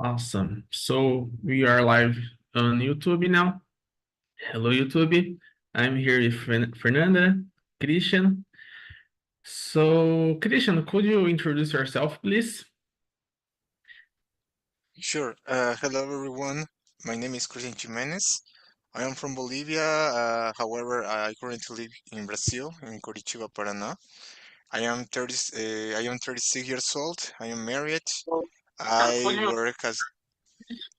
Awesome. So we are live on YouTube now. Hello, YouTube. I'm here with Fernanda, Christian. So, Christian, could you introduce yourself, please? Sure. Hello, everyone. My name is Christian Jimenez. I am from Bolivia. However, I currently live in Brazil, in Curitiba, Paraná. I am 36 years old. I am married. Could I you? work as,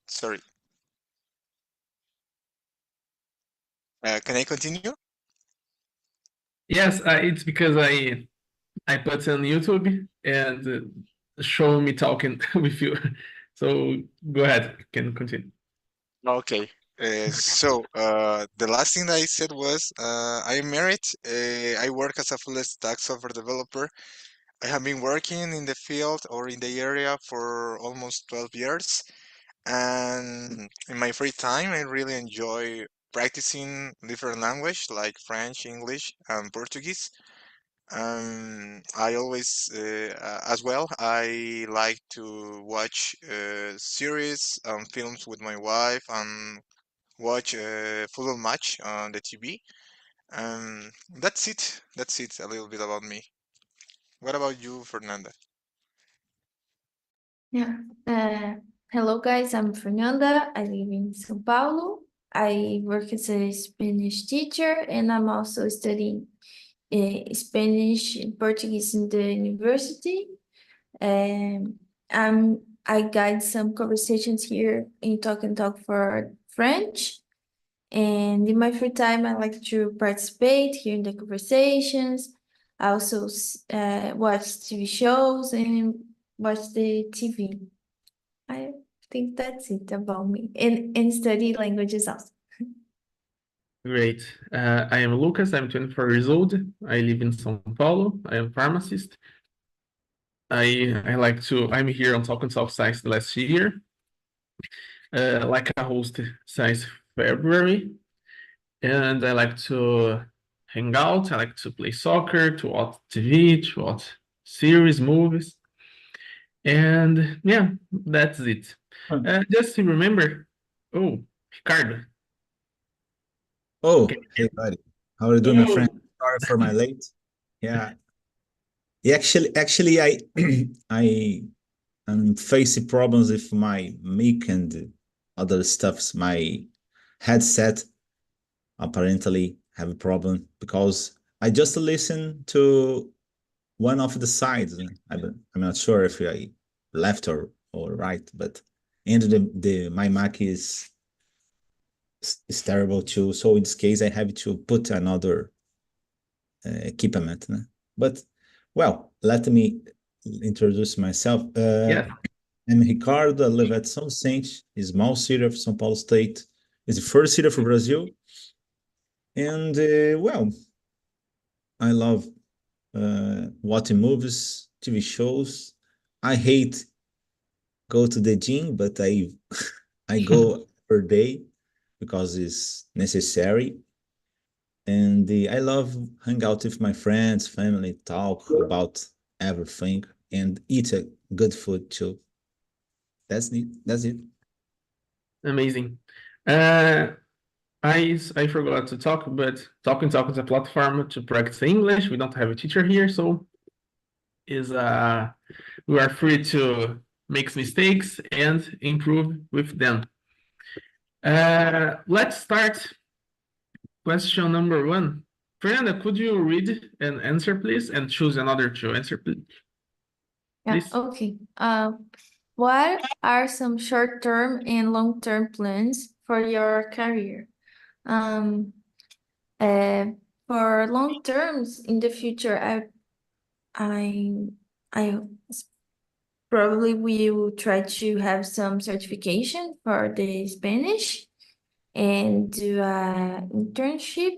sorry. Can I continue? Yes, it's because I put on YouTube and show me talking with you. So go ahead, can continue. Okay. The last thing that I said was, I am married. I work as a full stack software developer. I have been working in the field or in the area for almost 12 years. And in my free time, I really enjoy practicing different language like French, English, and Portuguese. I always, as well, I like to watch series and films with my wife and watch football match on the TV. That's it. That's it. A little bit about me. What about you, Fernanda? Yeah. Uh, Hello, guys. I'm Fernanda. I live in São Paulo. I work as a Spanish teacher, and I'm also studying Spanish and Portuguese in the university. Um, I guide some conversations here in Talk and Talk for French. And in my free time, I like to participate here in the conversations. I also watch TV shows and watch the TV. I think that's it about me. And study languages also. Great. I am Lucas. I'm 24 years old. I live in São Paulo. I am pharmacist. I'm here on Talk and Talk Science the last year. Like I host Science February, and I like to hang out. I like to play soccer, to watch TV, to watch series, movies, and yeah, that's it. Just to remember, oh, Ricardo. Oh, Okay. hey buddy. How are you doing, my friend? Sorry for my late. Yeah. Yeah, actually I I am facing problems with my mic and other stuffs. My headset apparently have a problem because I just listened to one of the sides. I'm not sure if I left or right, but and the my Mac is terrible too. So in this case, I have to put another equipment. Né? But well, let me introduce myself. Yes. I'm Ricardo. I live at São Vicente, a small city of São Paulo State. It's the first city for Brazil, and well, I love watching movies, TV shows. I hate go to the gym, but I I go per day because it's necessary. And I love hang out with my friends, family, talk about everything, and eat a good food too. That's it. That's it. Amazing. Uh, I forgot to talk, but Talk and Talk is a platform to practice English. We don't have a teacher here, so is we are free to make mistakes and improve with them. Let's start. Question number one. Fernanda, could you read and answer, please, and choose another to answer, please? Yeah, okay. What are some short-term and long-term plans for your career? Um, for long terms in the future, I probably will try to have some certification for the Spanish and do a internship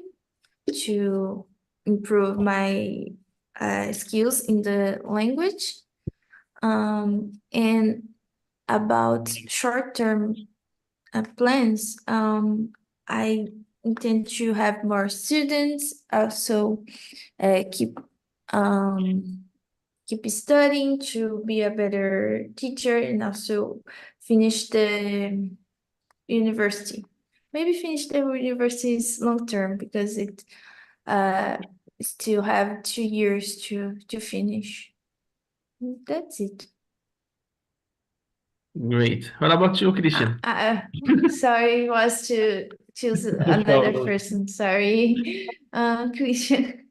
to improve my skills in the language. And about short-term plans, I intend to have more students, also keep keep studying to be a better teacher and also finish the university. Maybe finish the university's long term because it still have 2 years to finish. That's it. Great. What about you, Christian? Sorry, was to choose another person. Sorry, Christian.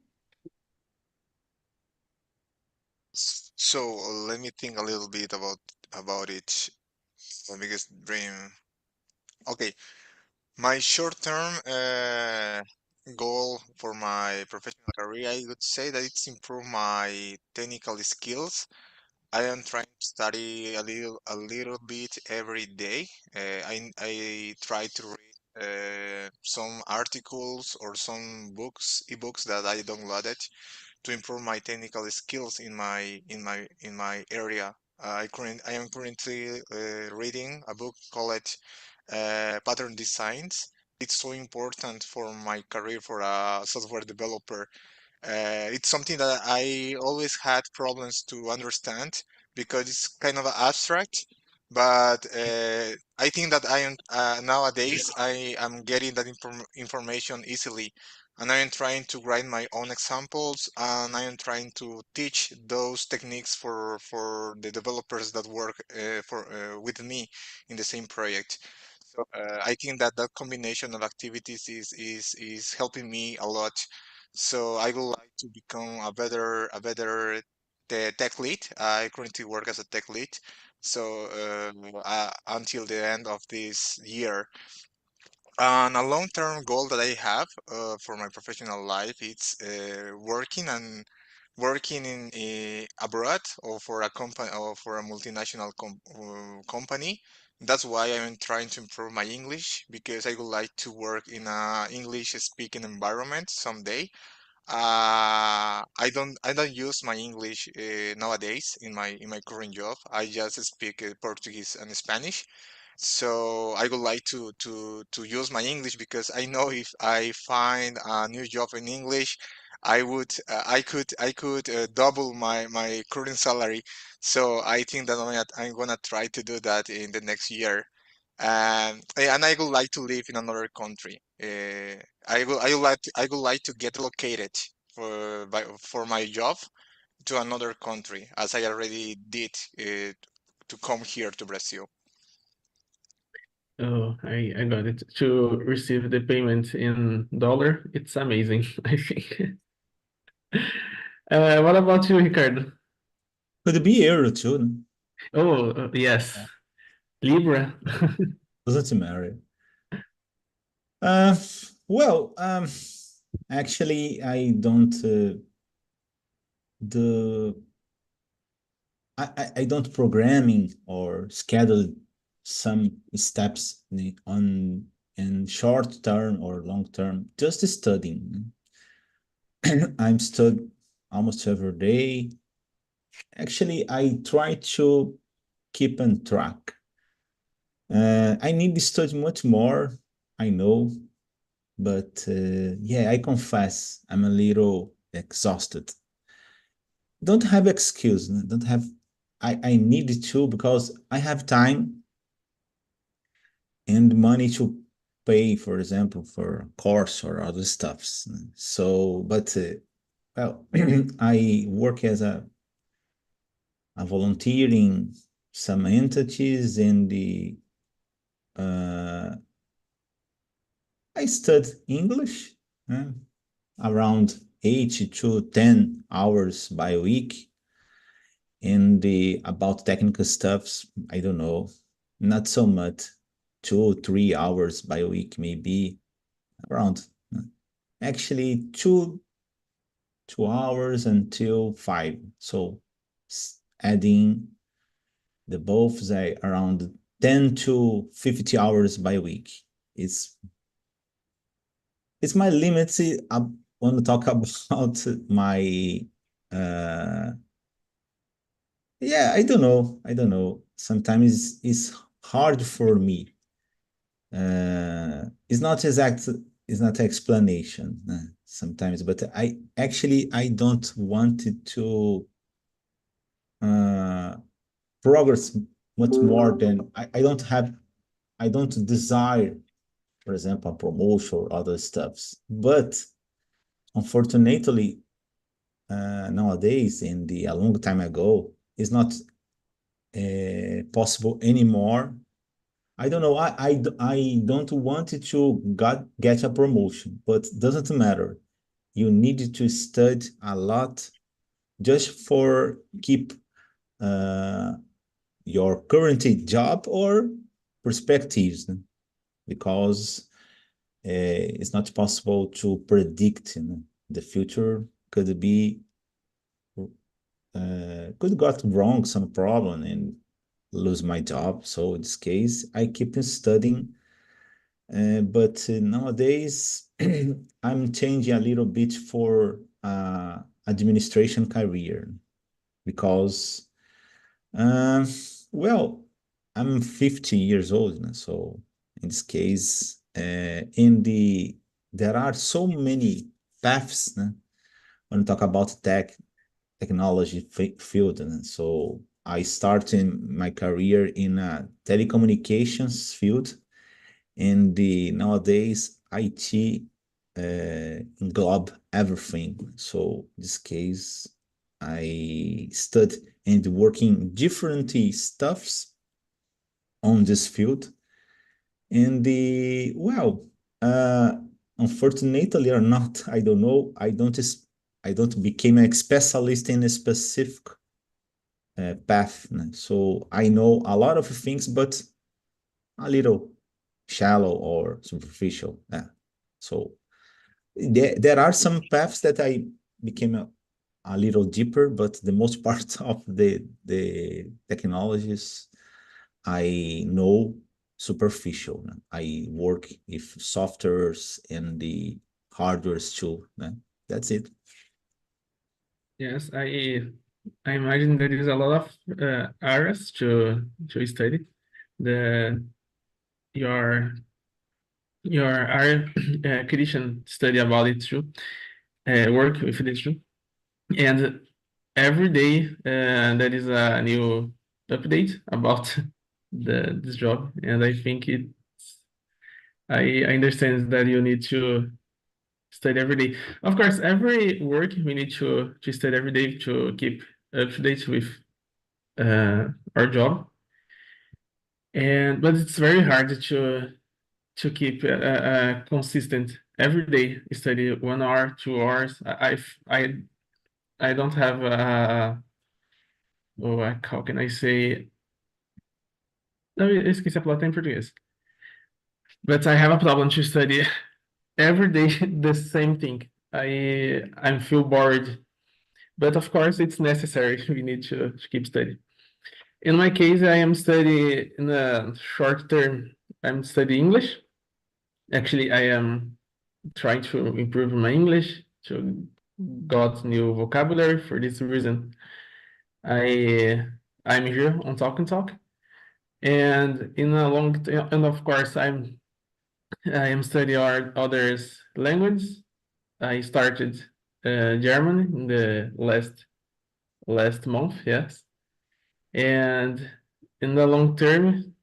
So let me think a little bit about it. My biggest dream. Okay, my short-term goal for my professional career, I would say that it's improve my technical skills. I am trying to study a little bit every day. I try to read some articles or some books, ebooks that I downloaded to improve my technical skills in my area. I am currently reading a book called Pattern Designs. It's so important for my career for a software developer. It's something that I always had problems to understand because it's kind of abstract. But I think that I am nowadays I am getting that information easily, and I am trying to write my own examples, and I am trying to teach those techniques for the developers that work with me in the same project. So I think that that combination of activities is helping me a lot. So I would like to become a better tech lead. I currently work as a tech lead. So until the end of this year, and a long-term goal that I have for my professional life is working in abroad or for a company or for a multinational company. That's why I'm trying to improve my English because I would like to work in a English speaking environment someday. I don't use my English nowadays in my current job. I just speak Portuguese and Spanish. So I would like to use my English because I know if I find a new job in English, I could double my current salary. So I think that I'm gonna try to do that in the next year. And I would like to live in another country. I would like to get located for my job to another country, as I already did to come here to Brazil. Oh, I got it. To receive the payment in dollar, it's amazing, I think. What about you, Ricardo? Could be euro too, no? Oh, yes. Libra. Doesn't matter. Uh, well, actually, I don't the I don't programming or schedule some steps on in short term or long term. Just studying. I'm studying almost every day. Actually, I try to keep on track. I need to study much more, I know, but yeah, I confess I'm a little exhausted. Don't have excuse, don't have, I need to because I have time and money to pay, for example, for a course or other stuffs. So, but well, I work as a volunteering some entities in the I study English around 8 to 10 hours by week. And the about technical stuffs, I don't know, not so much, 2 or 3 hours by week, maybe around actually 2 hours until 5. So adding the both they around 10 to 50 hours by week. It's my limit. I want to talk about my yeah, I don't know. I don't know. Sometimes it's hard for me. It's not exact, it's not explanation sometimes, but I don't want it to progress much more than I don't desire, for example, a promotion or other stuffs. But unfortunately, nowadays, a long time ago, it's not possible anymore. I don't know. I don't want to get a promotion, but doesn't matter. You need to study a lot just for keep uh, your current job or perspectives, because it's not possible to predict. The future could be could got wrong some problem and lose my job. So in this case, I keep studying. But nowadays, I'm changing a little bit for administration career because, uh, well, I'm 50 years old now. So in this case, there are so many paths, when we talk about technology field. So I started my career in a telecommunications field, and nowadays IT englobe everything. So in this case, I stud and working different stuffs on this field. And uh, unfortunately or not, I don't know. I don't become a specialist in a specific path. So I know a lot of things, but a little shallow or superficial. So there are some paths that I became a little deeper, but the most part of the technologies I know superficial. I work with softwares and the hardwares too. That's it. Yes, I imagine there is a lot of areas to study. The your area Christian study about it too, work with it too, and every day there is a new update about this job, and I think I understand that you need to study every day. Of course, every work we need to study every day to keep up to date with our job, and but it's very hard to keep consistent every day. Study 1 hour, 2 hours. I don't have how can I say? Não, eu esqueci a palavra em português. But I have a problem to study every day the same thing. I feel bored, but of course it's necessary. We need to keep studying. In my case, I am studying in a short term. I'm studying English. Actually, I am trying to improve my English to got new vocabulary. For this reason, I'm here on Talk and Talk. And in a and of course, I am studying others languages. I started German in the last month, yes. And in the long term,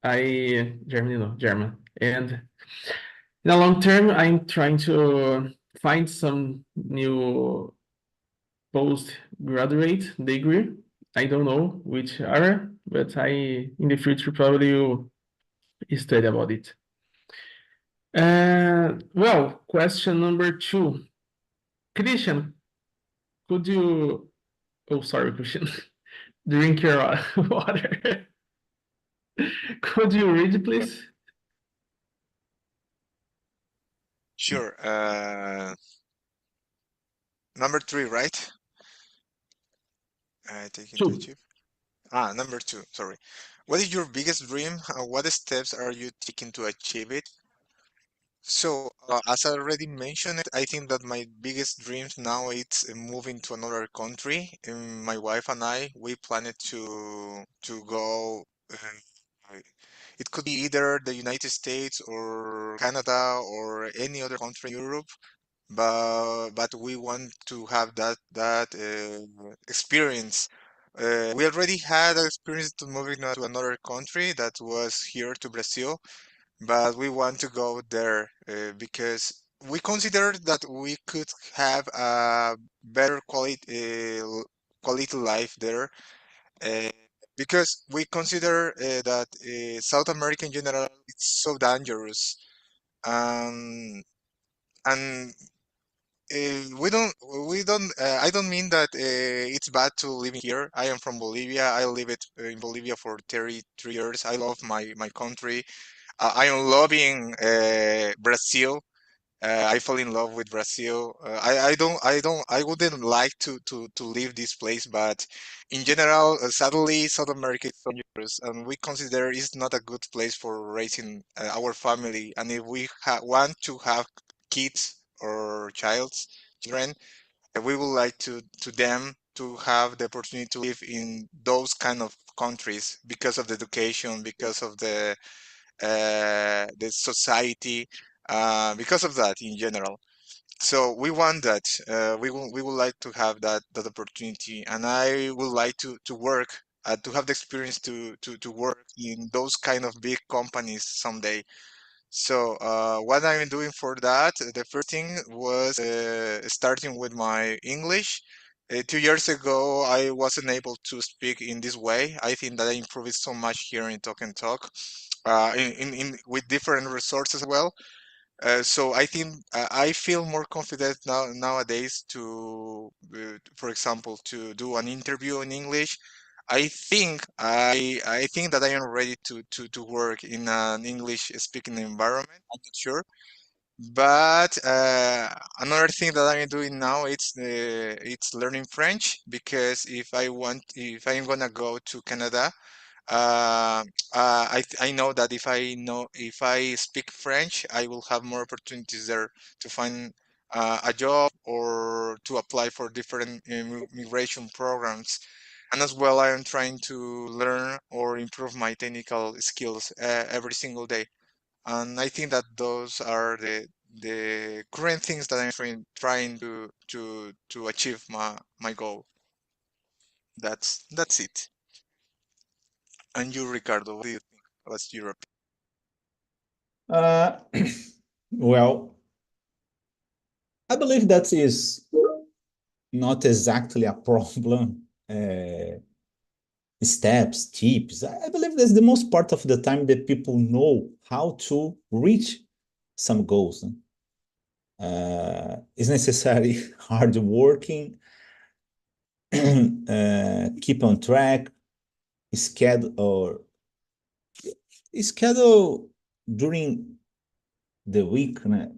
Germany, no, German. And in the long term, I'm trying to find some new postgraduate degree. I don't know which area, but in the future probably will study about it. Well, question number 2. Christian, could you, oh, sorry, Christian, drink your water. Could you read, please? Sure. Number 3, right? Taking to 2. achieve. Number 2, sorry. What is your biggest dream? What steps are you taking to achieve it? So, as I already mentioned, I think that my biggest dreams now it's moving to another country. And my wife and I, we planned to go. Uh, it could be either the United States or Canada or any other country in Europe, but we want to have that experience we already had an experience to moving to another country that was here to Brazil, but we want to go there because we consider that we could have a better quality life there. Uh, because we consider that South America in general is so dangerous, um, and I don't mean that it's bad to living here. I am from Bolivia. I live it in Bolivia for 33 years. I love my country. I am loving Brazil. I fell in love with Brazil. I wouldn't like to leave this place, but in general, sadly, South America is so dangerous, and we consider it's not a good place for raising our family. And if we want to have kids or children, we would like to them to have the opportunity to live in those kind of countries because of the education, because of the society, because of that in general. So we want that. We would like to have that opportunity, and I would like to work to have the experience to work in those kind of big companies someday. So what I'm doing for that, the first thing was starting with my English. 2 years ago, I wasn't able to speak in this way. I think that I improved it so much here in Talk and Talk, with different resources as well. So I think I feel more confident nowadays for example, to do an interview in English. I think that I am ready to work in an English speaking environment. I'm not sure, but another thing that I'm doing now it's learning French because if I'm gonna go to Canada, uh, I know that if I speak French, I will have more opportunities there to find a job or to apply for different immigration programs. And as well, I am trying to learn or improve my technical skills every single day. And I think that those are the current things that I'm trying to achieve my goal. That's it. And you, Ricardo, what do you think? What's your Uh, well, I believe that is not exactly a problem. Steps, tips. I believe that's the most part of the time that people know how to reach some goals. It's necessary hard working, keep on track, schedule or schedule during the week, né?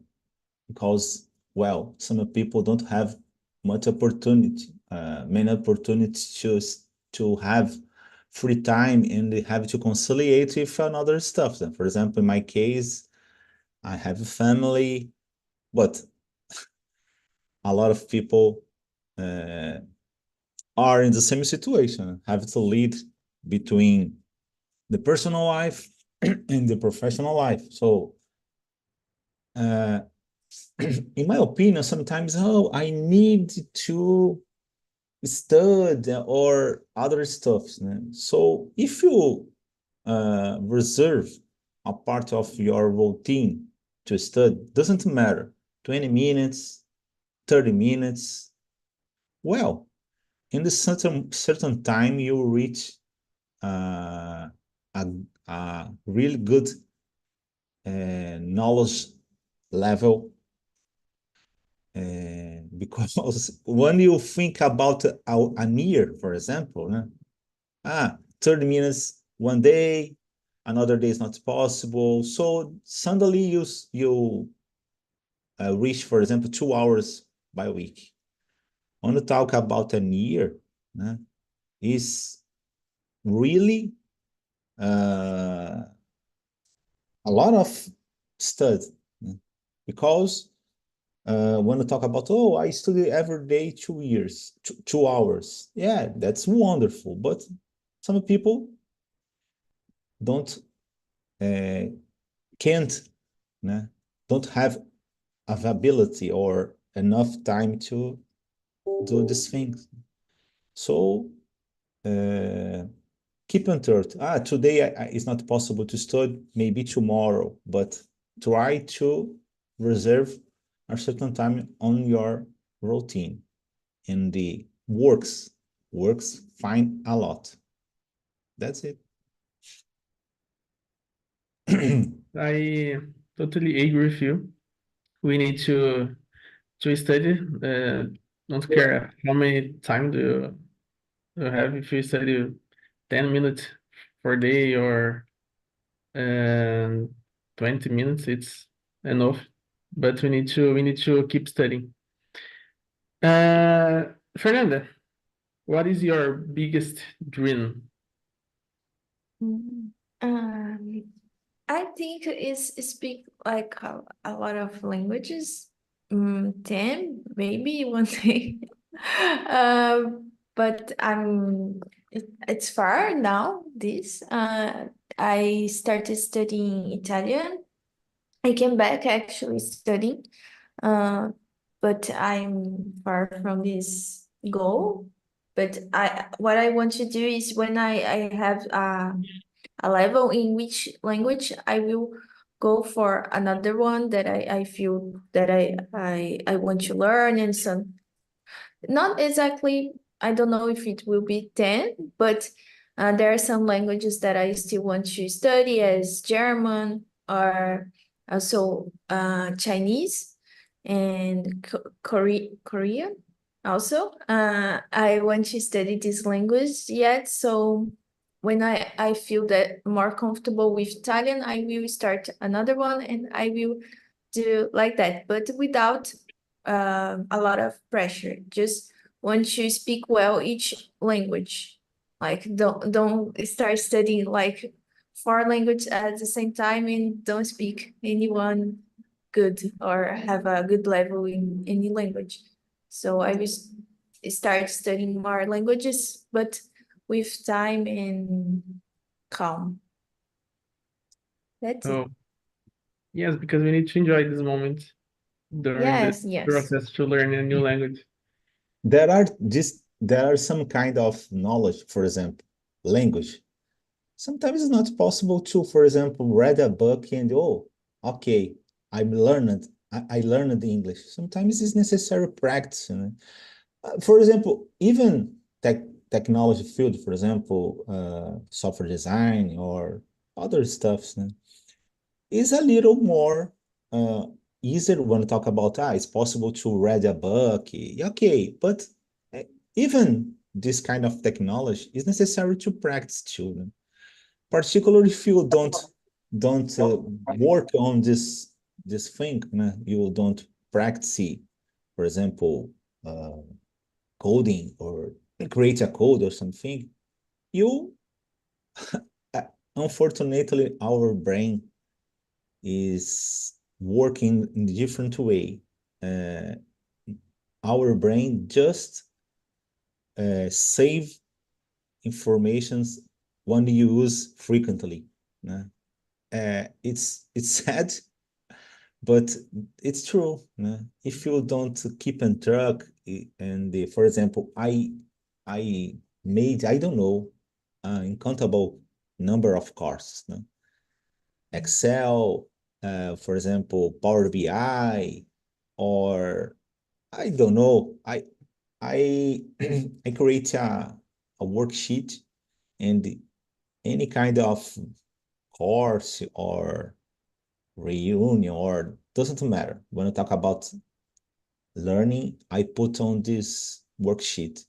Because well, some people don't have much opportunity, many opportunities to have free time and they have to conciliate with another stuff. For example, in my case, I have a family, but a lot of people uh, are in the same situation, have to lead between the personal life and the professional life. So, uh, in my opinion, sometimes, oh, I need to study or other stuff. So, if you reserve a part of your routine to study, doesn't matter, 20 minutes, 30 minutes, well, in the certain time you reach uh, a, a really good knowledge level, because when you think about a year, for example, 30 minutes one day, another day is not possible. So suddenly you reach, for example, 2 hours by week. When you talk about a year, is really uh, a lot of study, because when you talk about, oh, I study every day 2 years, 2 hours, yeah, that's wonderful, but some people don't uh, can't, don't have availability or enough time to do these things. So keep on thought. Today it's not possible to study, maybe tomorrow, but try to reserve a certain time on your routine, and the works fine a lot. That's it. I totally agree with you. We need to study. Don't care how many time do you have. If you study 10 minutes per day or 20 minutes, it's enough. But we need to keep studying. Fernanda, what is your biggest dream? Mm, Um, I think is speak like a lot of languages. 10, maybe one day. But it's far now, this. I started studying Italian. I came back actually studying, uh, but I'm far from this goal. But what I want to do is when I have a level in which language I will go for another one that I feel that I want to learn, and some not exactly, I don't know if it will be 10, but there are some languages that I still want to study, as German or also Chinese and Korean also. I want to study this language yet, so when I feel that more comfortable with Italian, I will start another one and I will do like that, but without a lot of pressure. Just want to speak well each language. Like don't start studying like 4 languages at the same time and don't speak anyone good or have a good level in any language. So I will start studying more languages, but with time and calm. That's it. Oh, yes, because we need to enjoy this moment during the Yes. process to learn a new language. There are some kind of knowledge, for example, language. Sometimes it's not possible to, for example, read a book and okay, I learned the English. Sometimes it's necessary practice. For example, even technology field, for example, software design or other stuffs, is a little more uh, easier when we talk about it's possible to read a book. Okay, but uh, even this kind of technology is necessary to practice too. Particularly if you don't work on this thing, you don't practice, for example, uh, coding or create a code or something, you uh, unfortunately our brain is working in a different way. Uh, our brain just save informations when you use frequently. It's sad, but it's true. If you don't keep in track, and for example, I made, I don't know, uncountable number of courses. Excel, for example, Power BI, or I don't know. I I create a worksheet, and any kind of course or reunion, or doesn't matter. When I talk about learning, I put on this worksheet.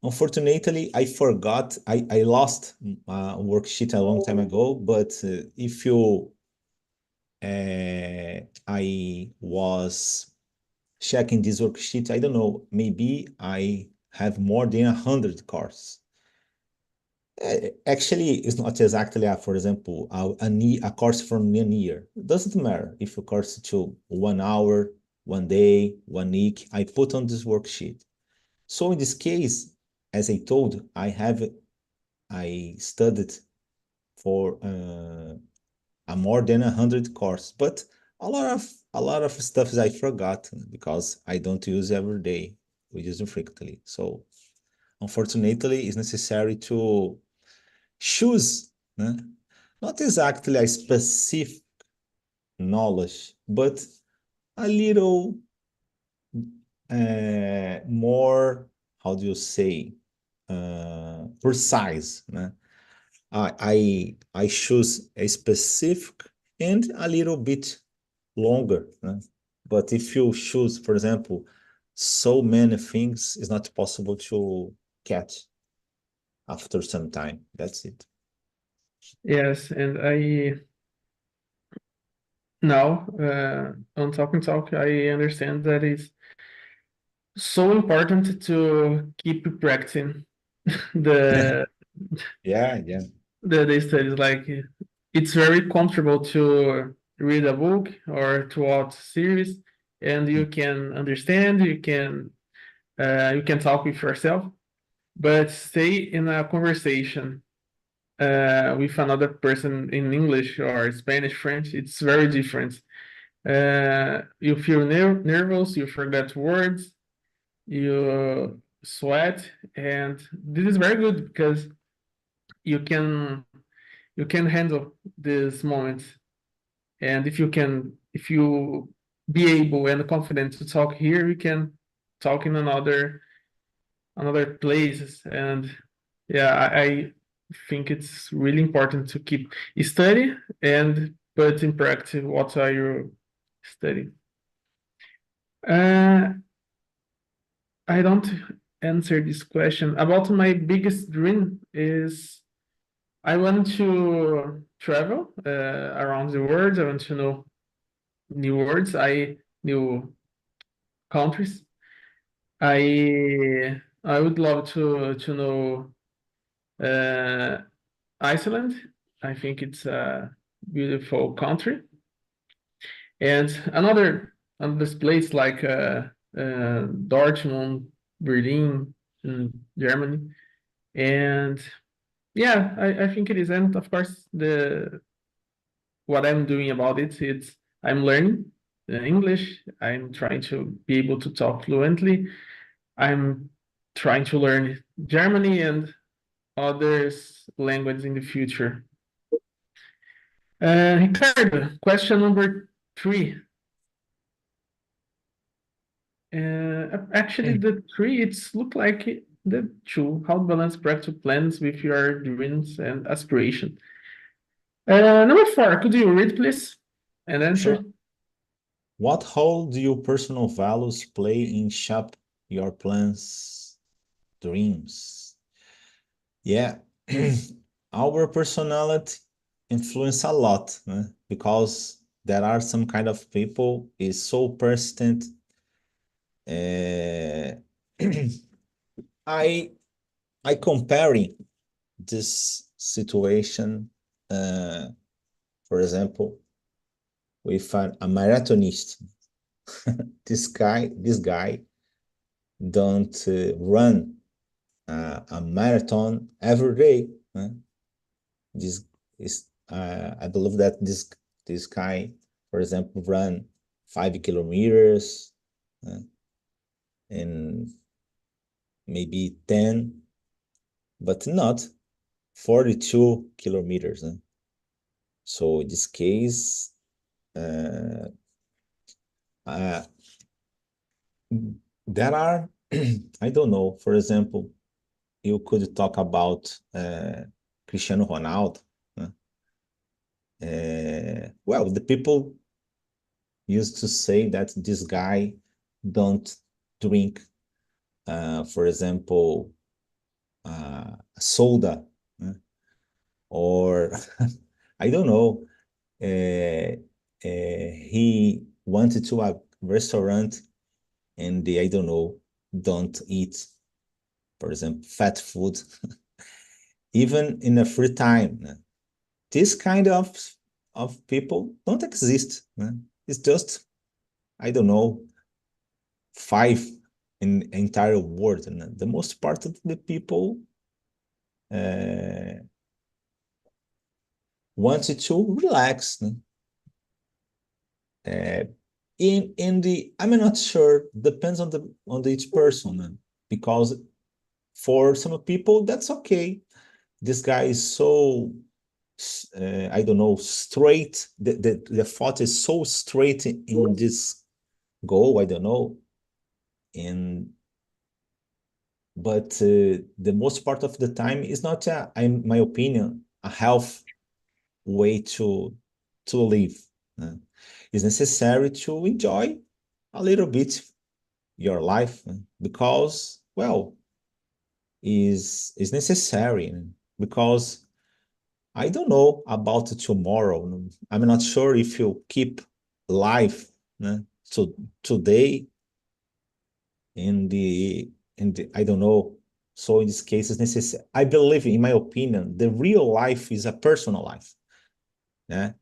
Unfortunately, I forgot. I lost a worksheet a long time ago. But if you, I was checking this worksheet. I don't know. Maybe I have more than 100 courses. Actually, it's not exactly, for example, a course from 1 year. It doesn't matter if a course to 1 hour, 1 day, 1 week. I put on this worksheet. So in this case, as I told, I studied for a more than 100 course, but a lot of stuff is I forgot because I don't use every day. We use it frequently. So unfortunately, it's necessary to choose, né? Not exactly a specific knowledge, but a little more, how do you say, precise, né? I choose a specific and a little bit longer, né? But if you choose, for example, so many things, it's not possible to catch after some time. That's it. Yes, and now on Talk, I understand that it's so important to keep practicing the Yeah. the studies. Like it's very comfortable to read a book or to watch series, and you can understand, you can talk with yourself, but stay in a conversation with another person in English or Spanish, French, it's very different. You feel nervous, you forget words, you sweat, and this is very good because you can you can handle these moments. And if you be able and confident to talk here, you can talk in another places. And yeah, I think it's really important to keep study and put in practice what are you studying. Uh, I don't answer this question. About my biggest dream is I want to travel around the world. I want to know new words, new countries. I would love to know Iceland. I think it's a beautiful country. And another place like Dortmund, Berlin, in Germany. And yeah, I think it is. And of course, the what I'm doing about it, it's I'm learning English. I'm trying to be able to talk fluently. I'm trying to learn Germany and others languages in the future. Ricardo, question number 3. Actually, the 3, it's look like the 2. How to balance practical plans with your dreams and aspiration. Number 4, could you read, please, and answer? Sure. What role do your personal values play in shape your plans, dreams? Yeah, our personality influence a lot, because there are some kind of people is so persistent. I comparing this situation, for example, with a marathonist. This guy don't run a marathon every day. This is I believe that this guy, for example, run 5 kilometers and maybe 10, but not 42 kilometers. So in this case, there are, I don't know, for example, you could talk about Cristiano Ronaldo. Well, the people used to say that this guy don't drink, for example, soda, or I don't know. He wanted to a restaurant and they, I don't know, don't eat, for example, fat food, even in a free time. This kind of people don't exist. It's just, I don't know, 5 in the entire world. And the most part of the people wanted to relax. In the, I'm not sure, depends on each person, because For some people, that's okay. This guy is so I don't know, straight. The thought is so straight in this goal. I don't know, and but the most part of the time is not, in my opinion, a health way to live. uh, it's necessary to enjoy a little bit your life, because, well, is necessary, because I don't know about tomorrow. I'm not sure if you keep life, to today in the I don't know. So in this case, it's necessary. I believe, in my opinion, the real life is a personal life. Yeah,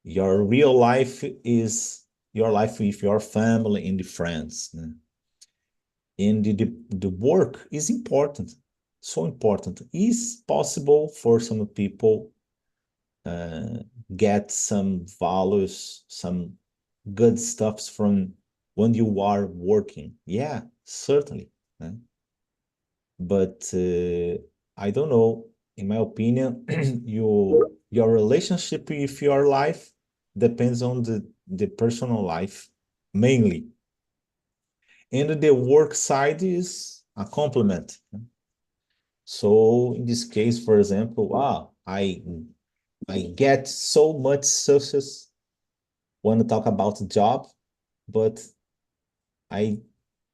your real life is your life with your family and the friends. And the work is important, so important. Is possible for some people uh, get some values, some good stuffs from when you are working. Yeah, certainly. But I don't know. In my opinion, your relationship with your life depends on the personal life mainly, and the work side is a complement. So in this case, for example, I get so much success when I talk about the job, but I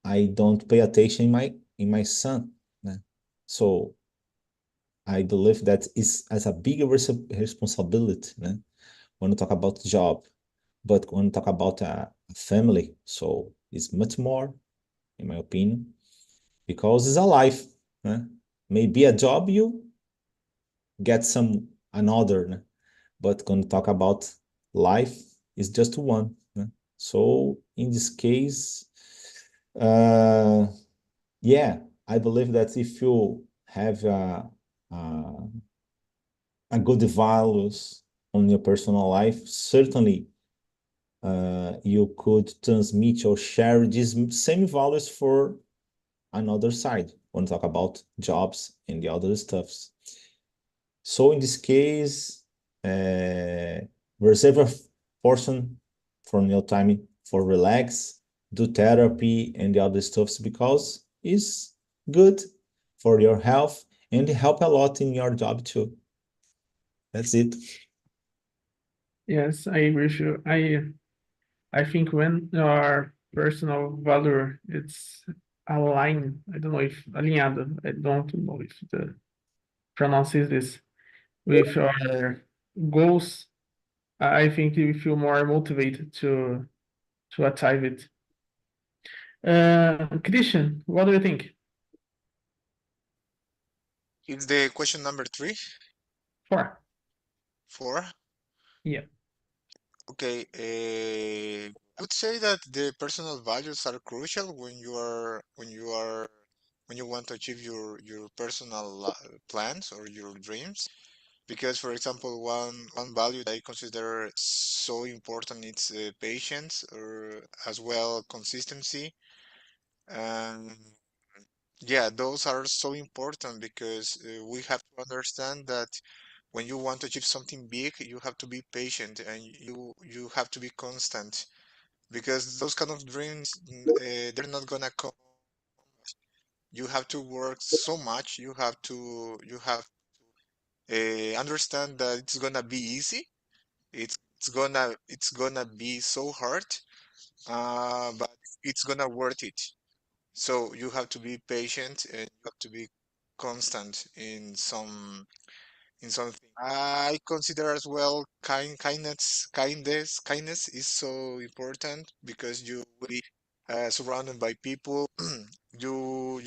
I don't pay attention in my son. Né? So I believe that is as a bigger responsibility, né? When we talk about job, but when we talk about a family, so it's much more, in my opinion, because it's a life. Né? Maybe a job you get some another, né? But when we talk about life, it's just one. Né? So in this case, uh, yeah, I believe that if you have a, a good values on your personal life, certainly you could transmit or share these same values for another side when we talk about jobs and the other stuffs. So in this case, reserve a portion from your time for relax, do therapy and the other stuffs, because it's good for your health and help a lot in your job too. That's it. Yes, I agree with you. I think when your personal value it's aligned, I don't know if alinhado, I don't know if the pronounces this with your goals, I think you feel more motivated to achieve it. Christian, what do you think? It's the question number three, Four. four. Yeah. Okay, I would say that the personal values are crucial when you want to achieve your personal plans or your dreams. Because, for example, one value that I consider so important is patience, or as well consistency. And yeah, those are so important because we have to understand that when you want to achieve something big, you have to be patient and you have to be constant, because those kind of dreams, they're not gonna come. You have to work so much. You have to understand that it's gonna be easy. It's gonna be so hard, but it's gonna worth it. So you have to be patient and you have to be constant in something. I consider as well kindness is so important because you will be surrounded by people. You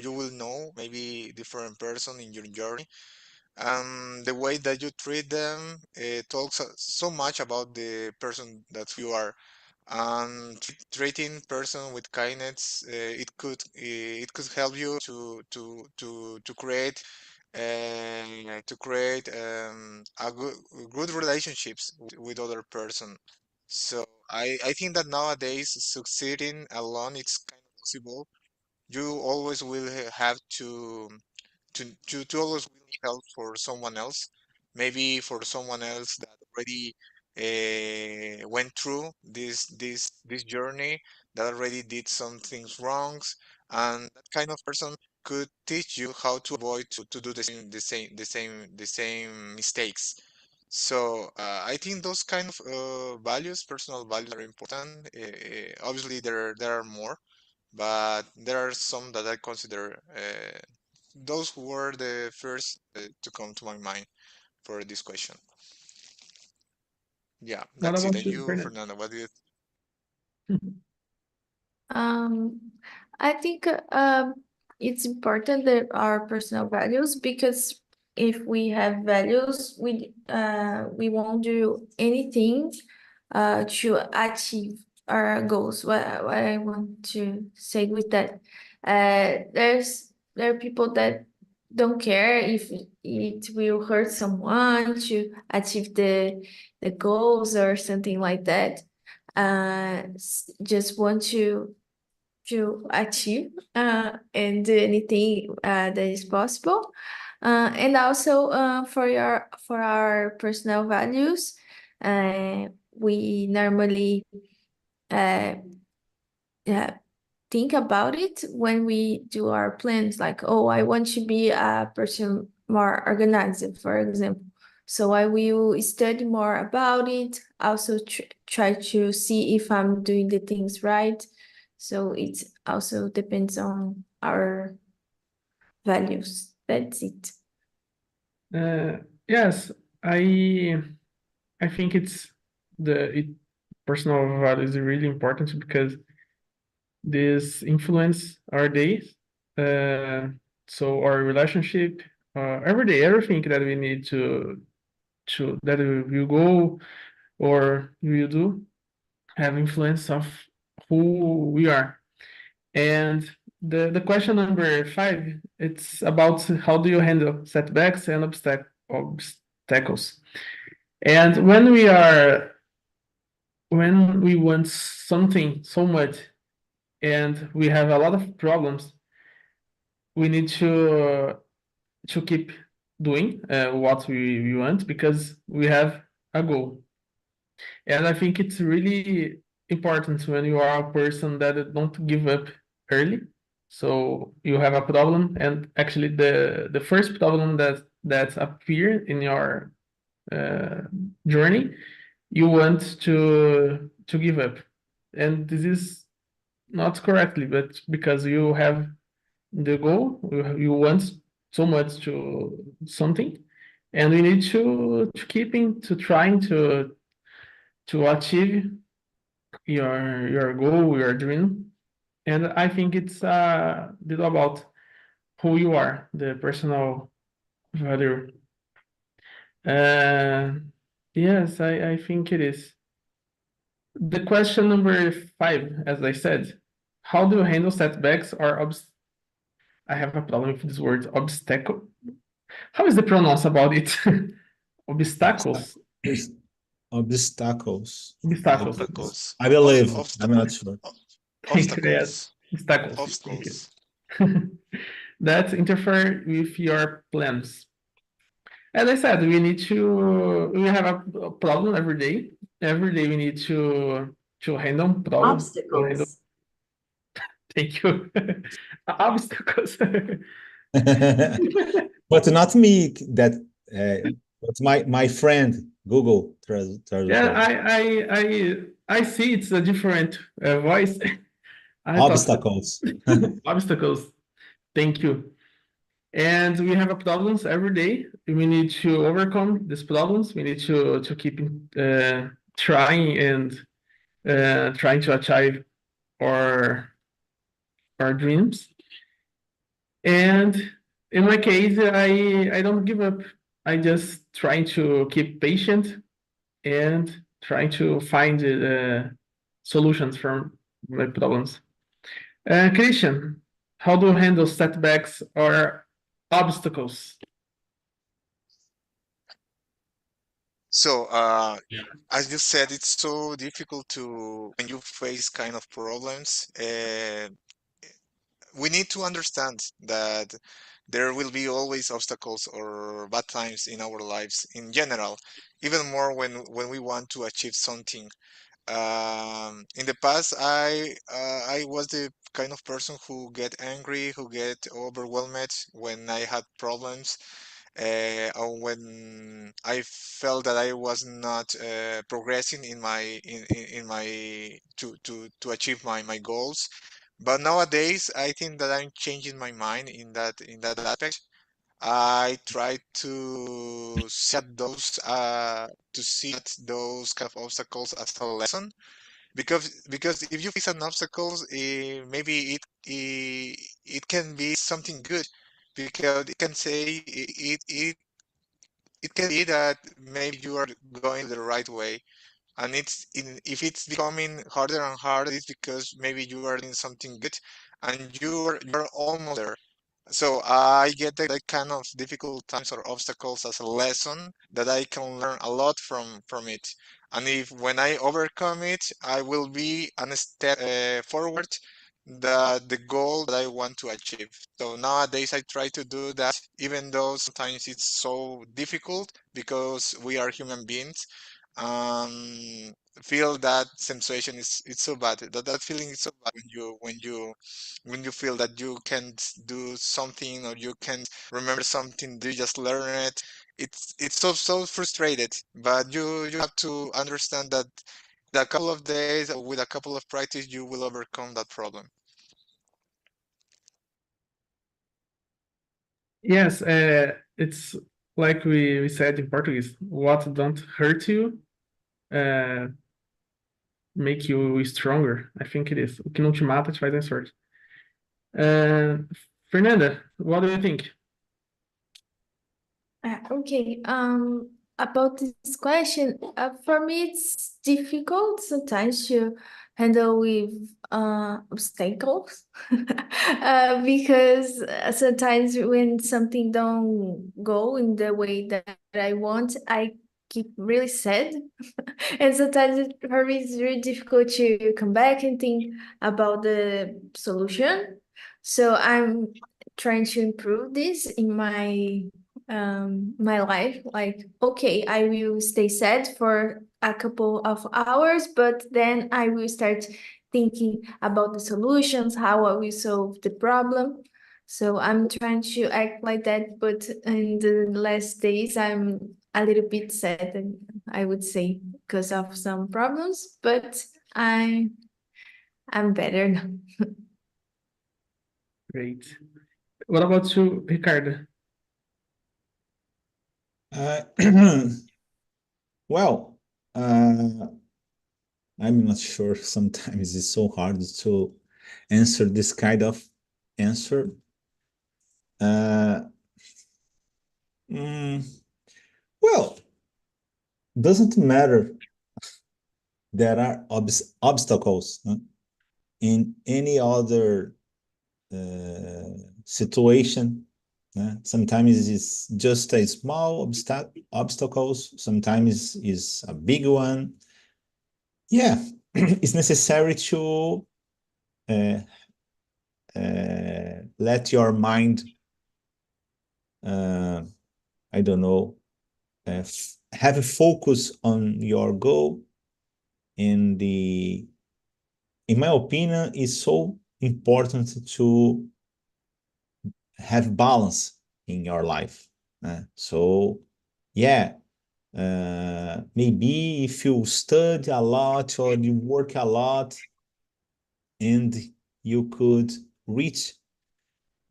will know maybe different person in your journey. The way that you treat them talks so much about the person that you are. Treating person with kindness, it could help you to create a good relationships with other person. So I think that nowadays succeeding alone it's kind of flexible. You always will have to always will need help for someone else. Maybe for someone else that already went through this journey, that already did some things wrongs, and that kind of person could teach you how to avoid to do the same mistakes. So I think those kind of values, personal values, are important. Obviously, there are more, but there are some that I consider. Those were the first to come to my mind for this question. Yeah, What that's it. about And you, you, Fernando? Fernanda, what do you? Um, I think it's important that our personal values, because if we have values, we won't do anything to achieve our goals. What I want to say with that, there are people that don't care if it will hurt someone to achieve the goals or something like that. Just want to achieve and do anything that is possible. And also for our personal values, we normally uh, yeah, think about it when we do our plans, like, oh, I want to be a person more organized, for example. So I will study more about it, also try to see if I'm doing the things right. So it also depends on our values. That's it. Yes, I I think personal value is really important because this influence our days. So our relationship, every day, everything that we need to that we will go or we will do have influence of who we are. And the question number 5, it's about how do you handle setbacks and obstacles. And when we want something so much and we have a lot of problems, we need to keep doing what we want because we have a goal. And I think it's really important when you are a person that don't give up early. So you have a problem, and actually the first problem that appear in your uh, journey, you want to give up, and this is not correctly, but because you have the goal, you want so much to something, and we need to keeping to trying to achieve your goal, your dream. And I think it's a little about who you are, the personal value. Uh, yes, I think it is. The question number 5, as I said, how do you handle setbacks or I have a problem with this word, obstacle. How is the pronounce about it? Obstacles. Obstacles. Obstacles. Obstacles. Obstacles. I believe. I'm Obstacle. not sure. Thank you. Yes. Obstacles. Obstacles. Thank you. Obstacles. That interfere with your plans. As I said, we have a problem every day. Every day we need to handle problems. To handle, Obstacles. thank you. Obstacles. But not me. But my friend Google Yeah, Traductor. I see it's a different voice. I thought Obstacles. obstacles. Thank you. And we have a problems every day. We need to overcome these problems. We need to keep trying and trying to achieve our our dreams. And in my case, I don't give up. I just trying to keep patient and trying to find solutions for my problems. Christian, how do you handle setbacks or obstacles? So, as you said, it's so difficult to when you face kind of problems. we need to understand that there will be always obstacles or bad times in our lives in general, even more when we want to achieve something. In the past, I was the kind of person who get angry, who get overwhelmed when I had problems, or when I felt that I was not progressing in my to achieve my goals. But nowadays, I think that I'm changing my mind in that aspect. I try to see those kind of obstacles as a lesson, because if you face an obstacles, maybe it can be something good, because it can say it can be that maybe you are going the right way, and if it's becoming harder and harder, it's because maybe you are doing something good and you're almost there. So I get that kind of difficult times or obstacles as a lesson that I can learn a lot from it. And if when I overcome it, I will be a step forward the goal that I want to achieve. So nowadays I try to do that, even though sometimes it's so difficult because we are human beings. Feel that sensation is it's so bad. That feeling is so bad when you feel that you can't do something or you can't remember something, you just learn it. It's so frustrated. But you have to understand that with a couple of days or with a couple of practice, you will overcome that problem. Yes, it's like we said in Portuguese, what don't hurt you, uh, make you stronger. I think it is. O que não te mata te faz mais forte. Fernanda, what do you think? Okay. About this question, for me, it's difficult sometimes to handle with obstacles, because sometimes when something don't go in the way that I want, I keep really sad, and sometimes for me it's really difficult to come back and think about the solution. So I'm trying to improve this in my life. Like, okay, I will stay sad for a couple of hours, but then I will start thinking about the solutions, how I will solve the problem. So I'm trying to act like that, but in the last days I'm a little bit sad, I would say, because of some problems, but I'm better now. Great. What about you, Ricardo? Uh, well, I'm not sure. Sometimes it's so hard to answer this kind of answer. Uh, mm, well, doesn't matter. There are obstacles in any other situation. Sometimes it's just a small obstacles. Sometimes it's a big one. Yeah, it's necessary to uh, let your mind, I don't know, have a focus on your goal. And in my opinion, it's so important to have balance in your life. So, yeah, maybe if you study a lot or you work a lot, and you could reach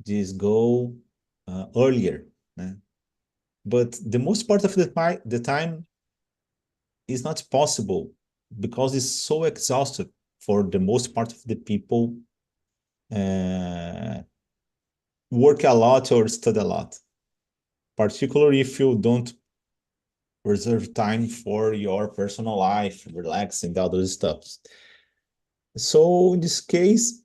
this goal earlier. But the most part of the time is not possible because it's so exhausted for the most part of the people uh, work a lot or study a lot, particularly if you don't reserve time for your personal life, relaxing, all those stuff. So in this case,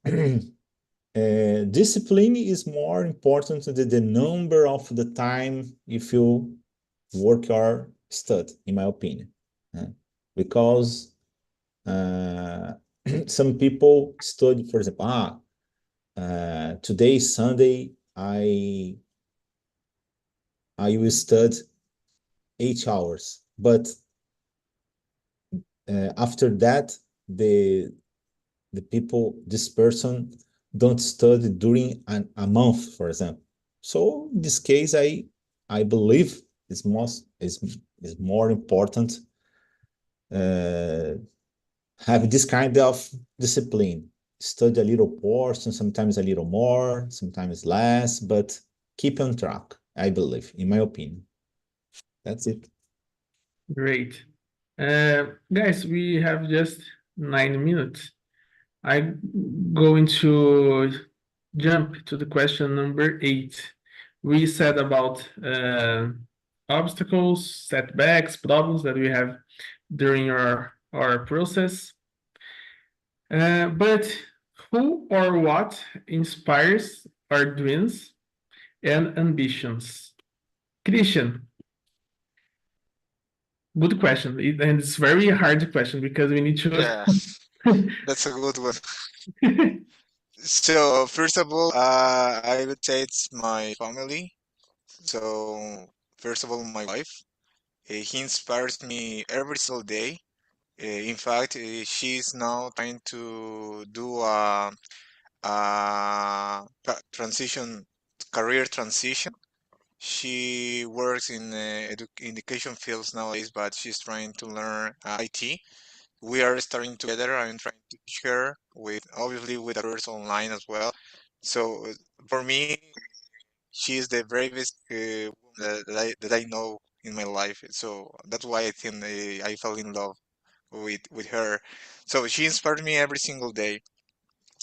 discipline is more important than the number of the time if you work or study, in my opinion. Because some people study, for example, today is Sunday. I will study 8 hours, but after that, the this person don't study during a month, for example. So in this case, I believe is more important uh, have this kind of discipline. Study a little portion, sometimes a little more, sometimes less, but keep on track, I believe, in my opinion. That's it. Great. Guys, we have just 9 minutes. I'm going to jump to the question number 8. We said about obstacles, setbacks, problems that we have during our process. But who or what inspires our dreams and ambitions? Christian, good question. And it's very hard question because we need to. Yeah, that's a good one. So, first of all, I would say it's my family. So, first of all, my wife. He inspires me every single day. In fact, she's now trying to do a career transition. She works in education fields nowadays, but she's trying to learn IT. We are studying together. I'm trying to teach her with obviously with a course online as well. So for me, she is the bravest woman that I know in my life. So that's why I think I fell in love with her. So she inspired me every single day.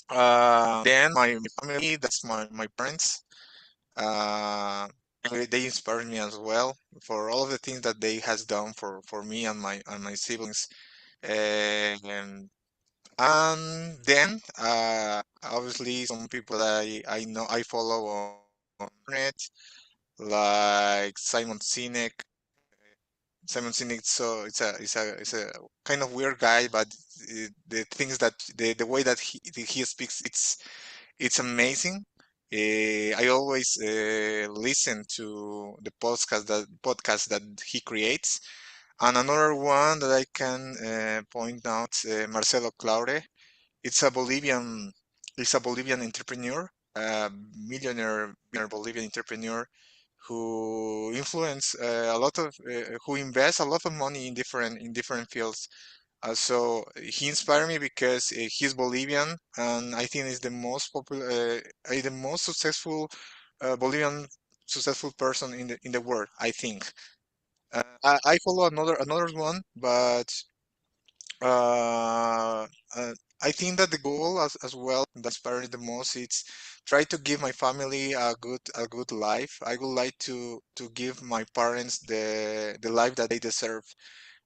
Then my family, that's my parents. Uh, they inspired me as well for all of the things that they has done for me and my siblings. And then obviously some people that I know I follow on internet, like Simon Sinek. Simon Sinek, so it's a kind of weird guy, but the things that the way that he speaks, it's amazing. I always listen to the podcast that he creates. And another one that I can point out, Marcelo Claure. It's a Bolivian, it's a Bolivian entrepreneur, millionaire Bolivian entrepreneur who who invests a lot of money in different fields. So he inspired me because he's Bolivian, and I think he's the most successful Bolivian successful person in the world. I think. I follow another one, but uh, uh, I think that the goal as well that inspires the most is try to give my family a good life. I would like to give my parents the life that they deserve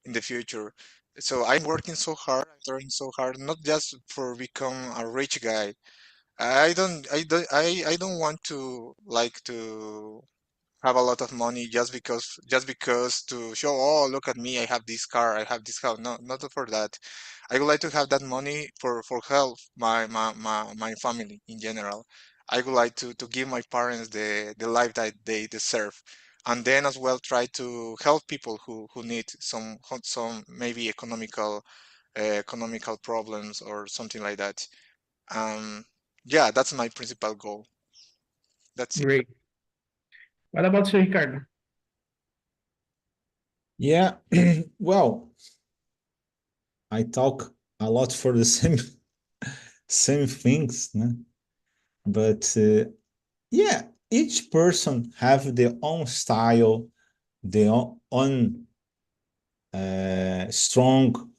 in the future. So I'm working so hard, I'm trying so hard, not just for become a rich guy. I don't want to like to have a lot of money just because to show, oh, look at me, I have this car, I have this house. No, not for that. I would like to have that money for help my family in general. I would like to give my parents the life that they deserve, and then as well try to help people who need some maybe economical problems or something like that. um yeah, that's my principal goal. That's it. Great. What about you, Ricardo? Yeah, well, I talk a lot for the same things, né? But yeah, each person have their own style, their own strong.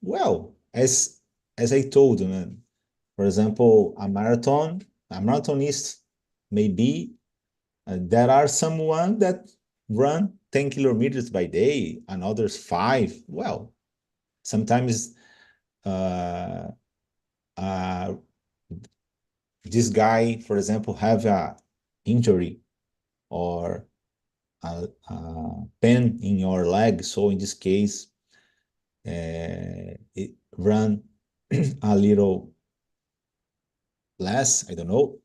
Well, as I told you, man, for example, a marathonist maybe there are someone that run 10 kilometers by day and others 5. Well, sometimes uh, uh, this guy, for example, have a injury or a pain in your leg. So in this case, it run a little less, I don't know.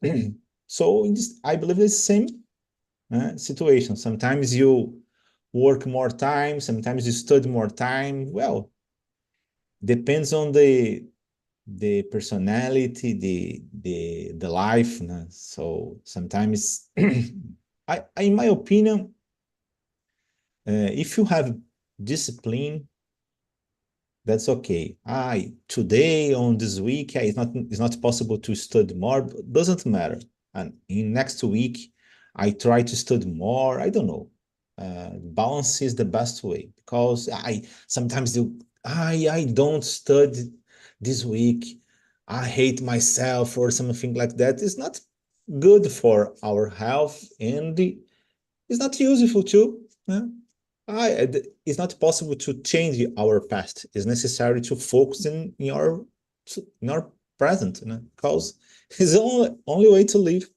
So I believe it's the same situation. Sometimes you work more time, sometimes you study more time. Well, depends on the personality, the life. So sometimes, in my opinion, if you have discipline, that's okay. Today on this week, it's not possible to study more, but doesn't matter. And in next week, I try to study more. I don't know. Balance is the best way because I sometimes do. I don't study this week. I hate myself or something like that. It's not good for our health and it's not useful too. Yeah. It's not possible to change our past. It's necessary to focus in our present, because it's the only way to live.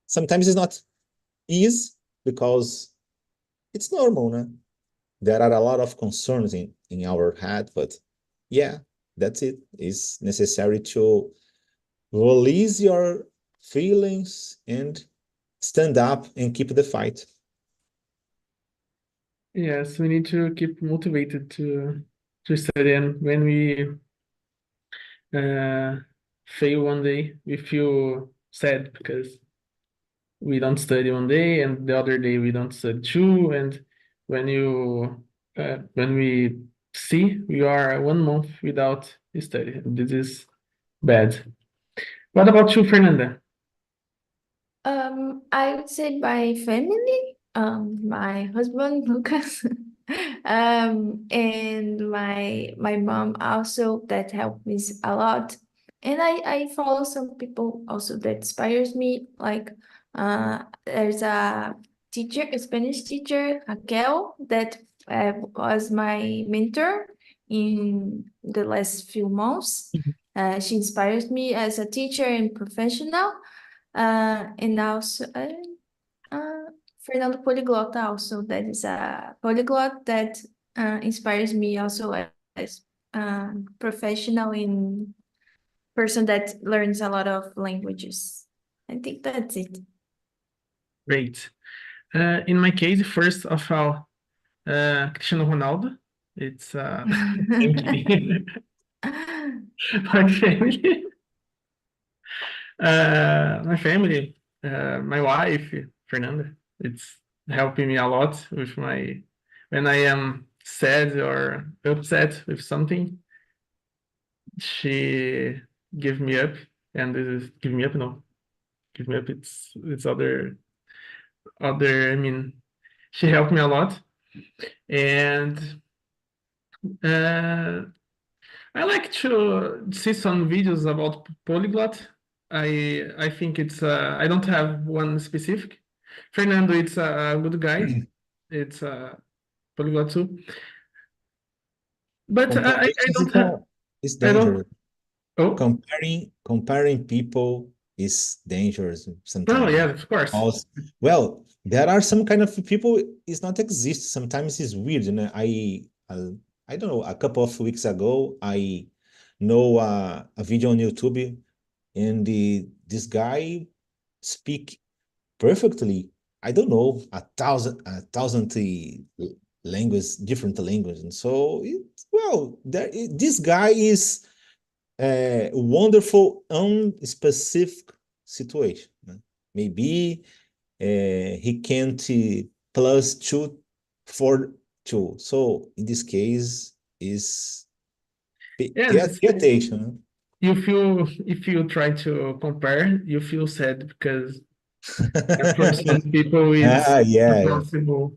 Sometimes it's not easy because it's normal. There are a lot of concerns in our head, but yeah, that's it. It's necessary to release your feelings and stand up and keep the fight. Yes, we need to keep motivated to study, and when we uh, fail one day, we feel sad because we don't study one day, and the other day we don't study too. And when we see we are 1 month without study, this is bad. What about you, Fernanda? I would say my family, my husband Lucas, and my mom also that helped me a lot. And I follow some people also that inspires me. Like there's a teacher, a Spanish teacher, Raquel, that was my mentor in the last few months. She inspires me as a teacher and professional. And also Fernando Poliglota also, that is a polyglot that inspires me also as professional in person that learns a lot of languages. I think that's it. Great. In my case, first of all, Cristiano Ronaldo. It's my family. My wife, Fernanda. It's helping me a lot with when I am sad or upset with something. She give me up, and this is give me up. No, give me up. It's other. I mean, she helped me a lot, and uh, I like to see some videos about polyglot. I think it's I don't have one specific. Fernando, it's a good guy. It's a polyglot too. But I don't have. Is I don't. dangerous. Oh, Comparing people is dangerous no, sometimes. yeah, of course. Well, there are some kind of people is not exist. Sometimes it's weird. I don't know. A couple of weeks ago, I know a video on YouTube, and this guy speak perfectly. I don't know, a thousand language, different language, and so this guy is wonderful on specific situation. Maybe he can't plus two for two. So in this case, is Yes, pay attention. if you try to compare, you feel sad because for some people it's Yeah. impossible.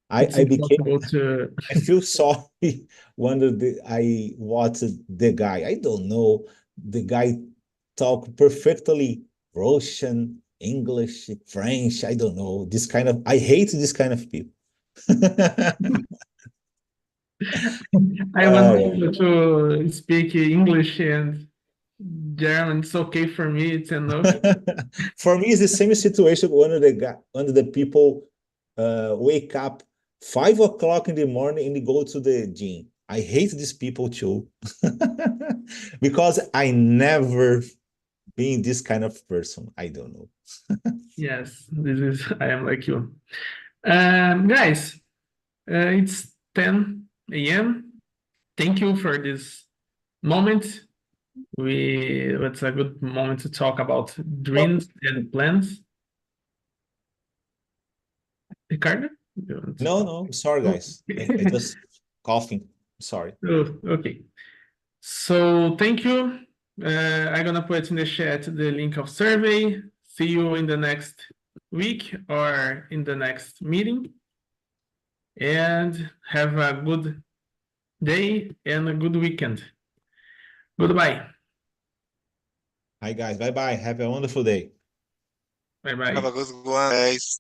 I, It's I became impossible to. I feel sorry when I watched the guy. I don't know. The guy talk perfectly Russian, English, French. I don't know. I hate this kind of people. I want Yeah. to speak English and German. It's okay for me. It's enough. For me, it's the same situation when the people wake up 5 o'clock in the morning and go to the gym. I hate these people too. Because I never been this kind of person. I don't know. Yes, this is I am like you. Guys, it's 10 a.m. Thank you for this moment. It's a good moment to talk about dreams and plans. Ricardo? You want to No, talk? no, sorry, guys. I just coughing. Sorry. Oh, okay. So thank you. I'm gonna put in the chat the link of survey. See you in the next week or in the next meeting. And have a good day and a good weekend. Goodbye. Hi, guys. Bye bye. Have a wonderful day. Bye Have bye. a good one, guys.